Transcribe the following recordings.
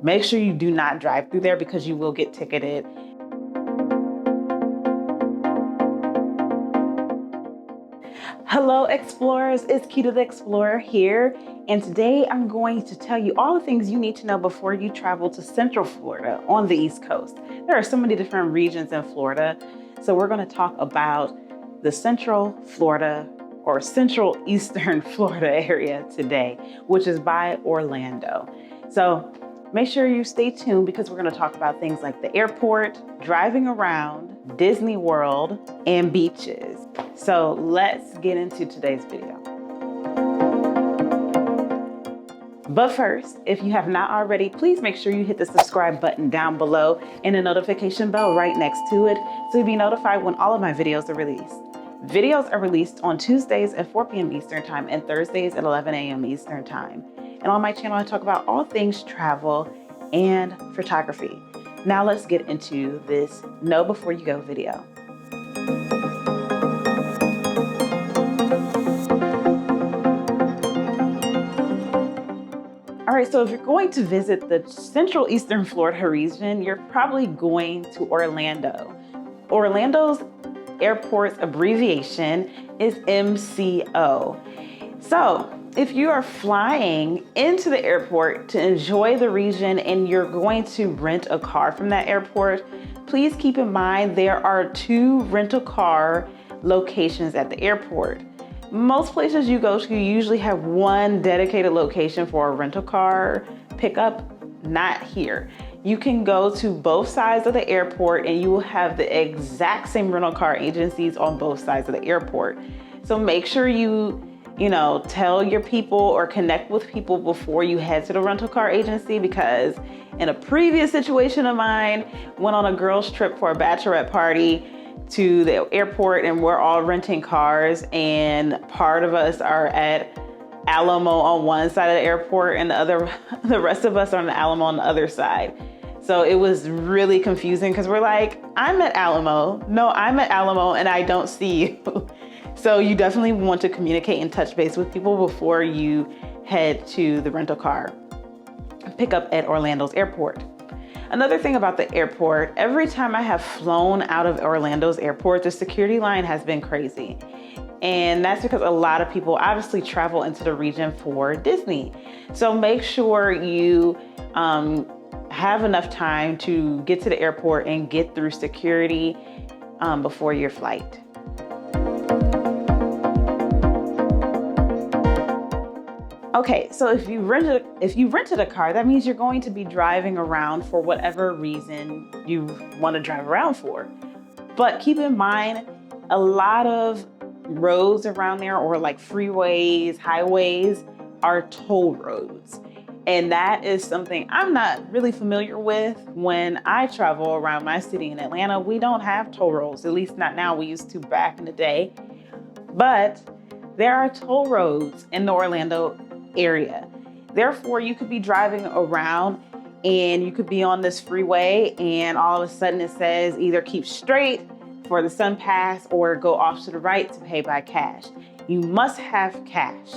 Make sure you do not drive through there because you will get ticketed. Hello explorers, it's Keita the Explorer here, and today I'm going to tell you all the things you need to know before you travel to Central Florida on the East Coast. There are so many different regions in Florida, so we're going to talk about the Central Florida or Central Eastern Florida area today, which is by Orlando. So make sure you stay tuned because we're going to talk about things like the airport, driving around, Disney World, and beaches. So let's get into today's video. But first, if you have not already, please make sure you hit the subscribe button down below and the notification bell right next to it so you'll be notified when all of my videos are released. Videos are released on Tuesdays at 4 p.m. Eastern Time and Thursdays at 11 a.m. Eastern Time. And on my channel, I talk about all things travel and photography. Now let's get into this Know Before You Go video. All right, so if you're going to visit the Central Eastern Florida region, you're probably going to Orlando. Orlando's airport's abbreviation is MCO. So if you are flying into the airport to enjoy the region and you're going to rent a car from that airport, please keep in mind there are 2 rental car locations at the airport. Most places you go to usually have 1 dedicated location for a rental car pickup, not here. You can go to both sides of the airport and you will have the exact same rental car agencies on both sides of the airport. So make sure you tell your people or connect with people before you head to the rental car agency, because in a previous situation of mine, went on a girls trip for a bachelorette party to the airport and we're all renting cars, and part of us are at Alamo on one side of the airport and the rest of us are on the Alamo on the other side. So it was really confusing because we're like, I'm at Alamo. No, I'm at Alamo and I don't see you. So you definitely want to communicate and touch base with people before you head to the rental car pickup at Orlando's airport. Another thing about the airport, every time I have flown out of Orlando's airport, the security line has been crazy. And that's because a lot of people obviously travel into the region for Disney. So make sure you have enough time to get to the airport and get through security before your flight. Okay, so if you rented a car, that means you're going to be driving around for whatever reason you want to drive around for. But keep in mind, a lot of roads around there, or like freeways, highways, are toll roads. And that is something I'm not really familiar with. When I travel around my city in Atlanta, we don't have toll roads, at least not now. We used to back in the day. But there are toll roads in the Orlando area. Therefore, you could be driving around and you could be on this freeway and all of a sudden it says either keep straight for the Sun Pass or go off to the right to pay by cash. You must have cash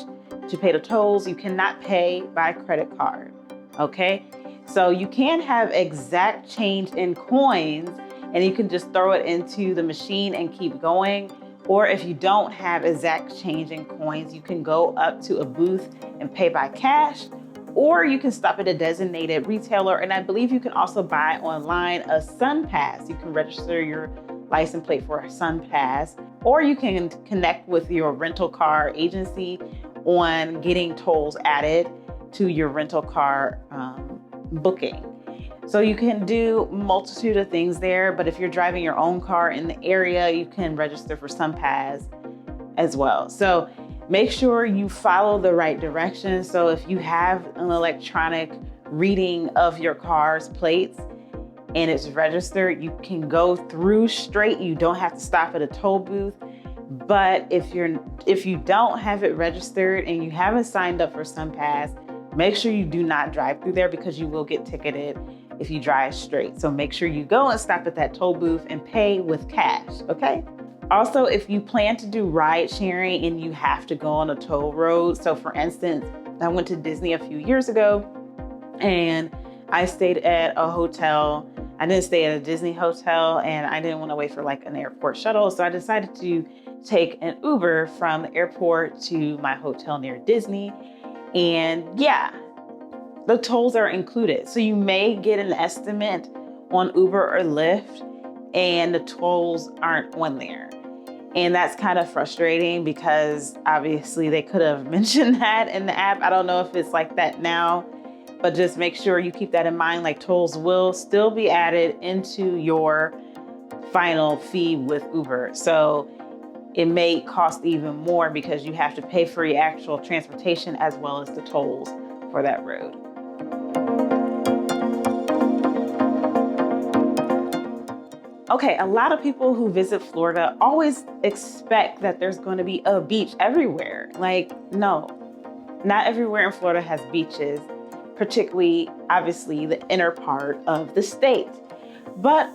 to pay the tolls. You cannot pay by credit card, okay? So you can have exact change in coins and you can just throw it into the machine and keep going. Or if you don't have exact change in coins, you can go up to a booth and pay by cash, or you can stop at a designated retailer. And I believe you can also buy online a Sun Pass. You can register your license plate for a Sun Pass, or you can connect with your rental car agency on getting tolls added to your rental car booking. So you can do a multitude of things there, but if you're driving your own car in the area, you can register for Sun Pass as well. So make sure you follow the right directions. So if you have an electronic reading of your car's plates and it's registered, you can go through straight. You don't have to stop at a toll booth. But if you don't have it registered and you haven't signed up for Sun Pass, make sure you do not drive through there because you will get ticketed if you drive straight. So make sure you go and stop at that toll booth and pay with cash, okay? Also, if you plan to do ride sharing and you have to go on a toll road. So for instance, I went to Disney a few years ago and I stayed at a hotel. I didn't stay at a Disney hotel, and I didn't want to wait for like an airport shuttle. So I decided to take an Uber from the airport to my hotel near Disney. And yeah, the tolls are included. So you may get an estimate on Uber or Lyft, and the tolls aren't on there. And that's kind of frustrating because obviously they could have mentioned that in the app. I don't know if it's like that now, but just make sure you keep that in mind. Like, tolls will still be added into your final fee with Uber. So it may cost even more because you have to pay for your actual transportation as well as the tolls for that road. Okay, a lot of people who visit Florida always expect that there's going to be a beach everywhere. Like, no, not everywhere in Florida has beaches, particularly, obviously, the inner part of the state. But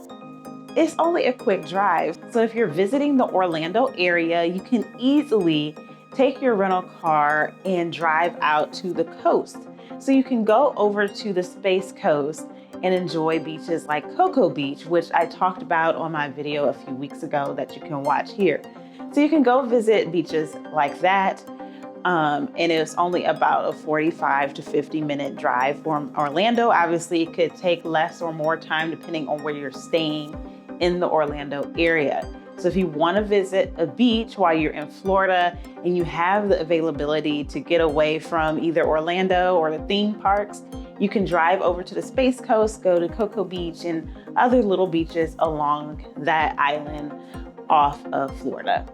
it's only a quick drive. So if you're visiting the Orlando area, you can easily take your rental car and drive out to the coast. So you can go over to the Space Coast and enjoy beaches like Cocoa Beach, which I talked about on my video a few weeks ago that you can watch here. So you can go visit beaches like that. And it's only about a 45 to 50-minute drive from Orlando. Obviously, it could take less or more time depending on where you're staying in the Orlando area. So if you want to visit a beach while you're in Florida and you have the availability to get away from either Orlando or the theme parks, you can drive over to the Space Coast, go to Cocoa Beach and other little beaches along that island off of Florida.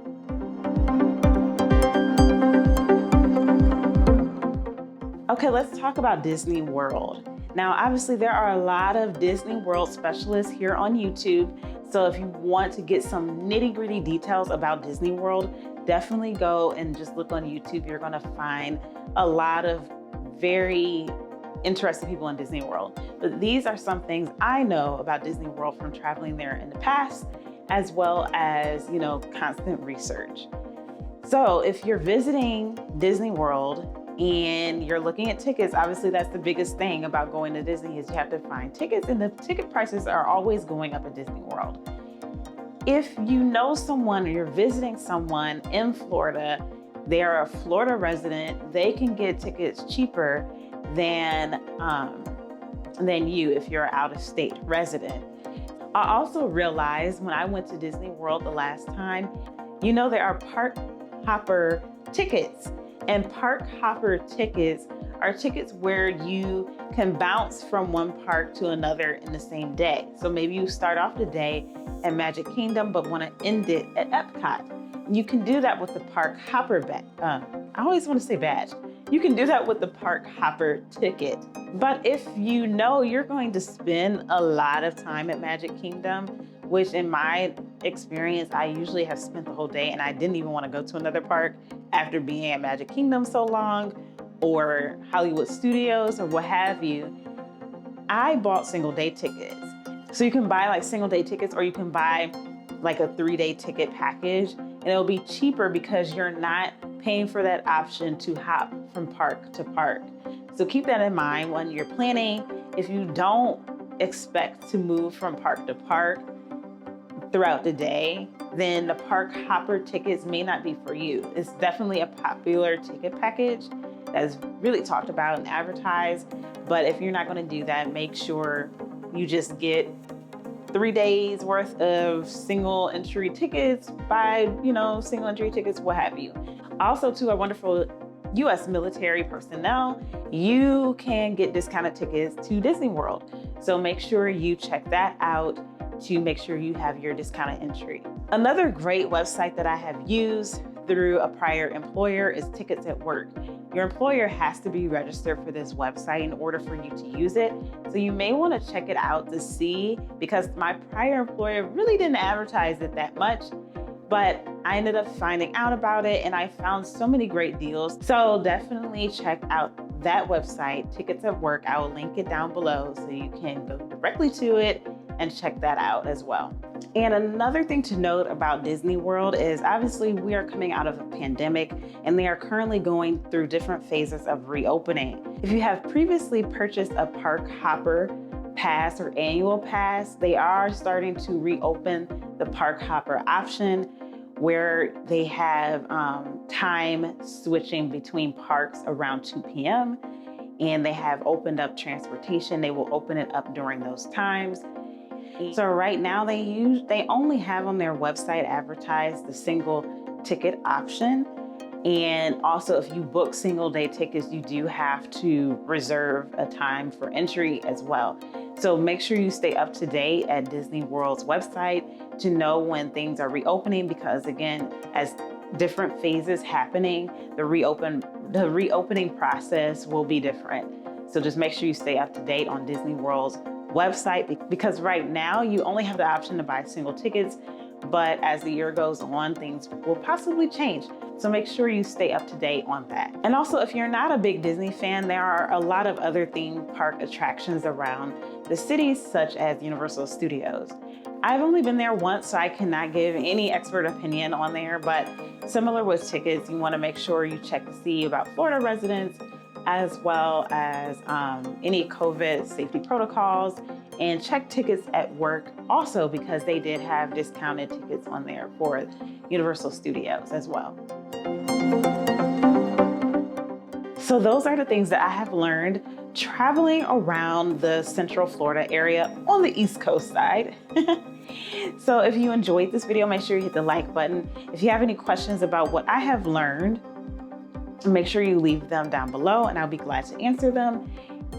Okay, let's talk about Disney World. Now, obviously, there are a lot of Disney World specialists here on YouTube. So if you want to get some nitty-gritty details about Disney World, definitely go and just look on YouTube. You're gonna find a lot of very interested people in Disney World. But these are some things I know about Disney World from traveling there in the past, as well as, constant research. So if you're visiting Disney World and you're looking at tickets, obviously that's the biggest thing about going to Disney is you have to find tickets, and the ticket prices are always going up at Disney World. If you know someone or you're visiting someone in Florida, they are a Florida resident, they can get tickets cheaper than you if you're an out-of-state resident. I also realized when I went to Disney World the last time, there are park hopper tickets. And park hopper tickets are tickets where you can bounce from one park to another in the same day. So maybe you start off the day at Magic Kingdom, but want to end it at Epcot. You can do that with the park hopper badge. I always want to say badge. You can do that with the park hopper ticket. But if you know you're going to spend a lot of time at Magic Kingdom, which in my experience, I usually have spent the whole day and I didn't even want to go to another park after being at Magic Kingdom so long, or Hollywood Studios or what have you, I bought single day tickets. So you can buy like single day tickets, or you can buy like a 3-day ticket package, and it'll be cheaper because you're not paying for that option to hop from park to park. So keep that in mind when you're planning. If you don't expect to move from park to park throughout the day, then the park hopper tickets may not be for you. It's definitely a popular ticket package that's really talked about and advertised. But if you're not going to do that, make sure you just get 3 days worth of single entry tickets, buy, single entry tickets, what have you. Also, to our wonderful U.S. military personnel, you can get discounted tickets to Disney World. So make sure you check that out to make sure you have your discounted entry. Another great website that I have used through a prior employer is Tickets at Work. Your employer has to be registered for this website in order for you to use it. So you may want to check it out to see, because my prior employer really didn't advertise it that much, but I ended up finding out about it and I found so many great deals. So definitely check out that website, Tickets at Work. I will link it down below so you can go directly to it and check that out as well. And another thing to note about Disney World is obviously we are coming out of a pandemic and they are currently going through different phases of reopening. If you have previously purchased a Park Hopper pass or annual pass, they are starting to reopen the Park Hopper option where they have time switching between parks around 2 p.m. and they have opened up transportation. They will open it up during those times. So right now they only have on their website advertised the single ticket option. And also if you book single day tickets, you do have to reserve a time for entry as well. So make sure you stay up to date at Disney World's website to know when things are reopening, because again, as different phases happening, the reopening process will be different. So just make sure you stay up to date on Disney World's website, because right now you only have the option to buy single tickets, but as the year goes on, things will possibly change. So make sure you stay up to date on that. And also, if you're not a big Disney fan, there are a lot of other theme park attractions around the city, such as Universal Studios. I've only been there once, so I cannot give any expert opinion on there, but similar with tickets, you want to make sure you check to see about Florida residents, as well as any COVID safety protocols, and check tickets at work also, because they did have discounted tickets on there for Universal Studios as well. So those are the things that I have learned traveling around the Central Florida area on the East Coast side. So if you enjoyed this video, make sure you hit the like button. If you have any questions about what I have learned, make sure you leave them down below and I'll be glad to answer them.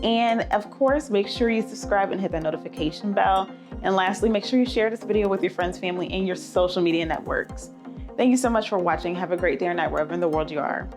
And of course, make sure you subscribe and hit that notification bell. And lastly, make sure you share this video with your friends, family, and your social media networks. Thank you so much for watching. Have a great day or night wherever in the world you are.